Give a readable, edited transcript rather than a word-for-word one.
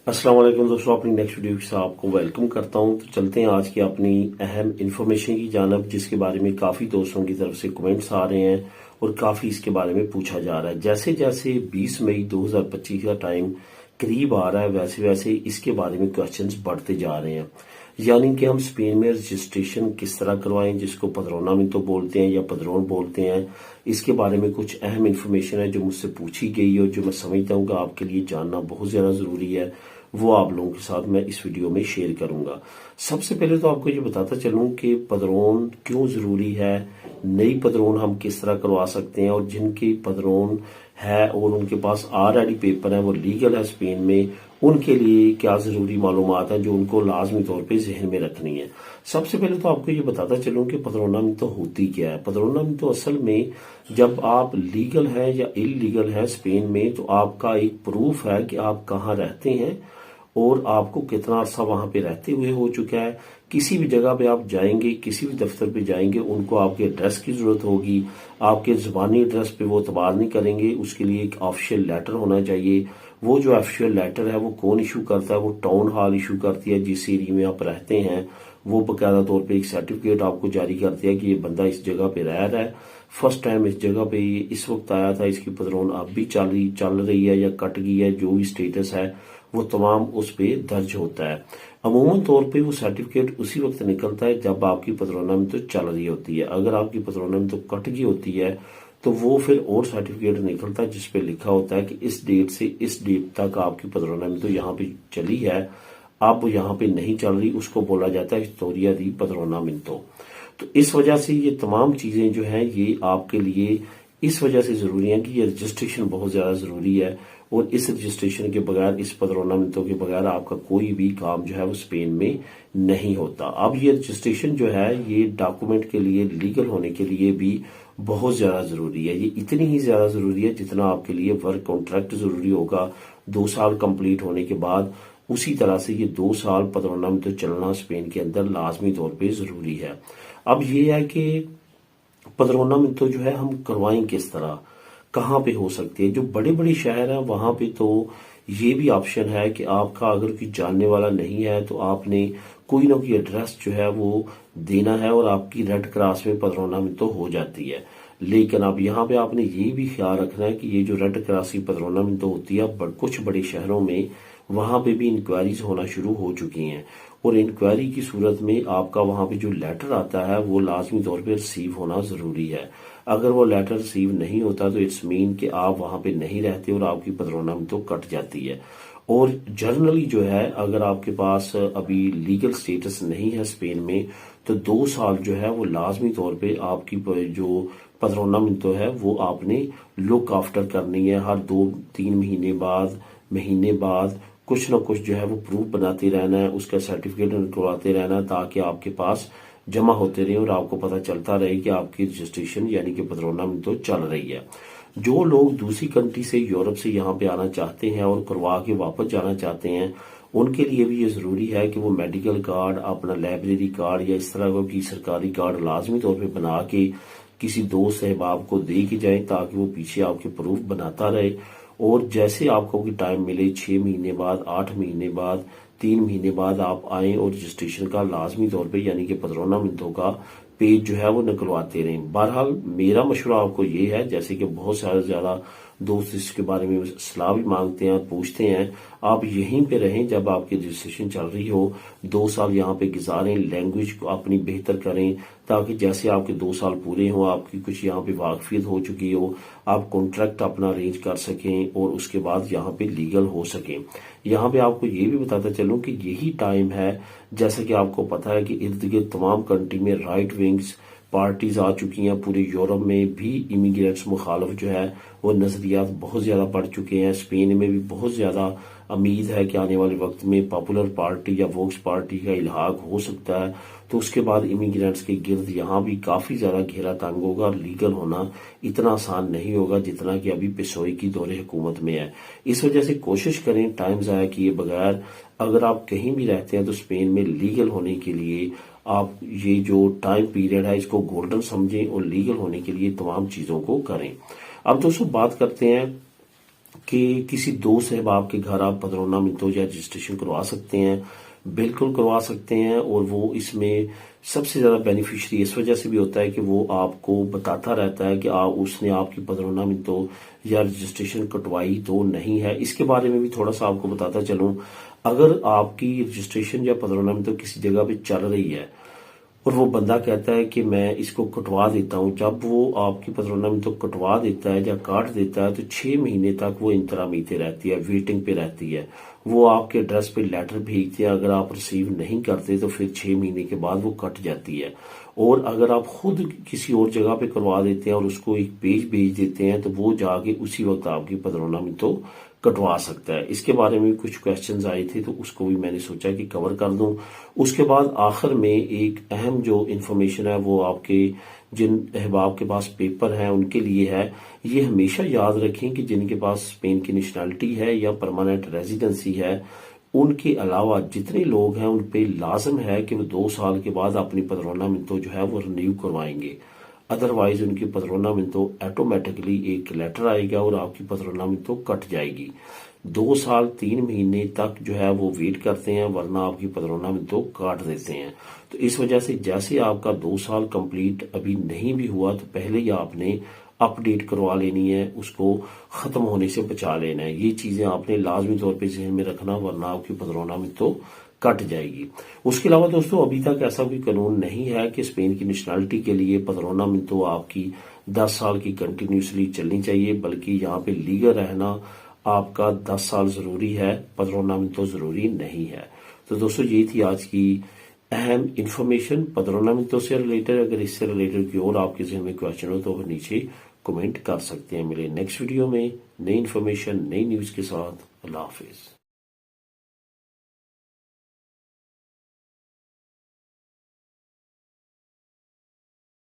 अस्सलाम वालेकुम दोस्तों, अपनी नेक्स्ट वीडियो के साथ आपको वेलकम करता हूं। तो चलते हैं आज की अपनी अहम इन्फॉर्मेशन की जानब, जिसके बारे में काफ़ी दोस्तों की तरफ से कमेंट्स आ रहे हैं और काफ़ी इसके बारे में पूछा जा रहा है। जैसे जैसे 20 मई 2025 का टाइम करीब आ रहा है, वैसे वैसे इसके बारे में क्वेश्चंस बढ़ते जा रहे हैं। यानी कि हम स्पेन में रजिस्ट्रेशन किस तरह करवाएं, जिसको पदरोनामिento बोलते हैं या पदरोन बोलते हैं। इसके बारे में कुछ अहम इन्फॉर्मेशन है जो मुझसे पूछी गई और जो मैं समझता हूँ कि आपके लिए जानना बहुत ज़्यादा ज़रूरी है, वो आप लोगों के साथ मैं इस वीडियो में शेयर करूंगा। सबसे पहले तो आपको ये बताता चलूं कि पदरोन क्यों ज़रूरी है, नई पदरोन हम किस तरह करवा सकते हैं, और जिनकी पदरोन है और उनके पास ऑलरेडी पेपर है, वो लीगल है स्पेन में, उनके लिए क्या ज़रूरी मालूमात है जो उनको लाजमी तौर पे जहन में रखनी है। सबसे पहले तो आपको ये बताता चलूं कि पदरोनामिento होती क्या है। पदरोनामिento असल में जब आप लीगल है या इलीगल है स्पेन में, तो आपका एक प्रूफ है कि आप कहाँ रहते हैं और आपको कितना अरसा वहां पे रहते हुए हो चुका है। किसी भी जगह पे आप जाएंगे, किसी भी दफ्तर पे जाएंगे, उनको आपके एड्रेस की जरूरत होगी। आपके जुबानी एड्रेस पे वो एतबार नहीं करेंगे, उसके लिए एक ऑफिशियल लेटर होना चाहिए। वो जो ऑफिशियल लेटर है वो कौन इशू करता है, वो टाउन हॉल इशू करती है जिस एरिया में आप रहते हैं। वो बकायदा तौर पे एक सर्टिफिकेट आपको जारी करती है कि ये बंदा इस जगह पे रह रहा है, फर्स्ट टाइम इस जगह पे ये इस वक्त आया था, इसकी पदरोन अब भी चल रही है या कट गई है, जो भी स्टेटस है वो तमाम उस पे दर्ज होता है। अमूमन तौर पे वो सर्टिफिकेट उसी वक्त निकलता है जब आपकी पदरोनामिento चल रही होती है। अगर आपकी पदरोनामिento कट गई होती है तो वो फिर और सर्टिफिकेट निकलता है जिसपे लिखा होता है कि इस डेट से इस डेट तक आपकी पदरोनामिento यहाँ पे चली है, अब यहाँ पे नहीं चल रही, उसको बोला जाता है हिस्टोरिया दी पदरोनामिento। तो इस वजह से ये तमाम चीजें जो हैं ये आपके लिए इस वजह से जरूरी है कि ये रजिस्ट्रेशन बहुत ज्यादा जरूरी है, और इस रजिस्ट्रेशन के बगैर, इस पदरोनामिento के बगैर आपका कोई भी काम जो है वो स्पेन में नहीं होता। अब ये रजिस्ट्रेशन जो है ये डॉक्यूमेंट के लिए, लीगल होने के लिए भी बहुत ज्यादा जरूरी है। ये इतनी ही ज्यादा जरूरी है जितना आपके लिए वर्क कॉन्ट्रैक्ट जरूरी होगा 2 साल कंप्लीट होने के बाद। उसी तरह से ये 2 साल पदरोनामिento चलना स्पेन के अंदर लाजमी तौर पे जरूरी है। अब ये है कि पदरोनामिento जो है हम करवाएं किस तरह, कहाँ पे हो सकती है। जो बड़े बड़े शहर हैं वहां पे तो ये भी ऑप्शन है कि आपका अगर कोई जानने वाला नहीं है तो आपने कोई ना कोई एड्रेस जो है वो देना है और आपकी रेड क्रॉस में पदरोनामिento हो जाती है। लेकिन अब यहाँ पे आपने ये भी ख्याल रखना है कि ये जो रेड क्रॉस की पदरोनामिento होती है, कुछ बड़े शहरों में वहां पे भी इंक्वायरीज होना शुरू हो चुकी हैं, और इंक्वायरी की सूरत में आपका वहां पे जो लेटर आता है वो लाजमी तौर पे रिसीव होना जरूरी है। अगर वो लेटर रिसीव नहीं होता तो इट्स मीन कि आप वहां पे नहीं रहते और आपकी पदरोनामिento कट जाती है। और जर्नली जो है, अगर आपके पास अभी लीगल स्टेटस नहीं है स्पेन में, तो 2 साल जो है वो लाजमी तौर पे आपकी जो पदरोनामिento है वो आपने लुक आफ्टर करनी है। हर 2-3 महीने बाद कुछ ना कुछ जो है वो प्रूफ बनाते रहना है, उसका सर्टिफिकेट निकलवाते रहना, ताकि आपके पास जमा होते रहे और आपको पता चलता रहे कि आपकी रजिस्ट्रेशन यानी कि पदरोनामिento चल रही है। जो लोग दूसरी कंट्री से, यूरोप से यहाँ पे आना चाहते हैं और करवा के वापस जाना चाहते हैं, उनके लिए भी ये जरूरी है कि वो मेडिकल कार्ड, अपना लाइब्रेरी कार्ड या इस तरह की सरकारी कार्ड लाजमी तौर पे बना के किसी दोस्त अहबाब को दे के जाए, ताकि वो पीछे आपके प्रूफ बनाता रहे। और जैसे आपको कोई टाइम मिले, 6 महीने बाद, 8 महीने बाद, 3 महीने बाद आप आए और रजिस्ट्रेशन का लाजमी तौर पे यानी कि पदरोनामिento का पेज जो है वो निकलवाते रहें। बहरहाल मेरा मशवरा आपको ये है, जैसे कि बहुत सारे ज्यादा दोस्त इसके बारे में सलाह भी मांगते हैं, पूछते हैं, आप यहीं पे रहें जब आपकी रजिस्ट्रेशन चल रही हो। 2 साल यहाँ पे गुजारें, लैंग्वेज को अपनी बेहतर करें, ताकि जैसे आपके 2 साल पूरे हों, आपकी कुछ यहाँ पे वाकफियत हो चुकी हो, आप कॉन्ट्रैक्ट अपना अरेंज कर सकें और उसके बाद यहाँ पे लीगल हो सकें। यहाँ पे आपको ये भी बताता चलूं कि यही टाइम है, जैसा कि आपको पता है कि इर्द गिर्द तमाम कंट्री में राइट विंग्स पार्टीज आ चुकी हैं। पूरे यूरोप में भी इमिग्रेंट्स मुखालफ जो है वो नजरियात बहुत ज्यादा बढ़ चुके हैं। स्पेन में भी बहुत ज्यादा उम्मीद है कि आने वाले वक्त में पॉपुलर पार्टी या वोक्स पार्टी का इल्हाक हो सकता है, तो उसके बाद इमिग्रेंट्स के गिर्द यहाँ भी काफी ज्यादा घेरा तंग होगा और लीगल होना इतना आसान नहीं होगा जितना कि अभी पिसोई की दौरे हुकूमत में है। इस वजह से कोशिश करें टाइम जाया किए बगैर, अगर आप कहीं भी रहते हैं तो स्पेन में लीगल होने के लिए आप ये जो टाइम पीरियड है इसको गोल्डन समझें और लीगल होने के लिए तमाम चीजों को करें। अब दोस्तों बात करते हैं कि किसी दोस्त अहबाब के घर आप पदरोना मिंतो या रजिस्ट्रेशन करवा सकते हैं, बिल्कुल करवा सकते हैं। और वो इसमें सबसे ज्यादा बेनिफिशियरी इस वजह से भी होता है कि वो आपको बताता रहता है कि उसने आपकी पदरोना मिंतो या रजिस्ट्रेशन कटवाई तो नहीं है। इसके बारे में भी थोड़ा सा आपको बताता चलूं, अगर आपकी रजिस्ट्रेशन या पदरोना मिंतो किसी जगह पे चल रही है और वो बंदा कहता है कि मैं इसको कटवा देता हूं, जब वो आपकी पदरोना मिंतो कटवा देता है या काट देता है तो 6 महीने तक वो इंतरामीते रहती है, वेटिंग पे रहती है। वो आपके एड्रेस पे लेटर भेजते हैं, अगर आप रिसीव नहीं करते तो फिर 6 महीने के बाद वो कट जाती है। और अगर आप खुद किसी और जगह पे करवा देते हैं और उसको एक पेज भेज देते हैं तो वो जाके उसी वक्त आपकी पदरोना मिंतो कटवा सकता है। इसके बारे में कुछ क्वेश्चंस आए थे तो उसको भी मैंने सोचा कि कवर कर दूं। उसके बाद आखिर में एक अहम जो इन्फॉर्मेशन है वो आपके जिन अहबाब के पास पेपर है उनके लिए है। ये हमेशा याद रखें कि जिनके पास स्पेन की नेशनैलिटी है या परमानेंट रेजिडेंसी है, उनके अलावा जितने लोग हैं उन पे लाजम है कि वो 2 साल के बाद अपनी पदरोना मिंतो जो है वो रिन्यू करवाएंगे। अदरवाइज उनकी पदरोना मिंतो ऑटोमेटिकली एक लेटर आएगा और आपकी पदरोना मिंतो कट जाएगी। 2 साल 3 महीने तक जो है वो वेट करते हैं, वरना आपकी पदरोना मिंतो काट देते हैं। तो इस वजह से जैसे आपका 2 साल कंप्लीट अभी नहीं भी हुआ तो पहले ही आपने अपडेट करवा लेनी है, उसको खत्म होने से बचा लेना है। ये चीजें आपने लाजमी तौर पे जहन में रखना, वरना आपकी पदरोना मिंतो कट जाएगी। उसके अलावा दोस्तों अभी तक ऐसा कोई कानून नहीं है कि स्पेन की नेशनैलिटी के लिए पदरोना मिंतो आपकी 10 साल की कंटिन्यूसली चलनी चाहिए, बल्कि यहाँ पे लीगल रहना आपका 10 साल जरूरी है, पदरोना मिंतो जरूरी नहीं है। तो दोस्तों ये थी आज की अहम इंफॉर्मेशन पदरोना मिंतो से रिलेटेड। अगर इससे रिलेटेड कोई और आपके जहन में क्वेश्चन हो तो वो नीचे कमेंट कर सकते हैं। मिले नेक्स्ट वीडियो में नई इन्फॉर्मेशन नई न्यूज के साथ। अल्लाह हाफिज।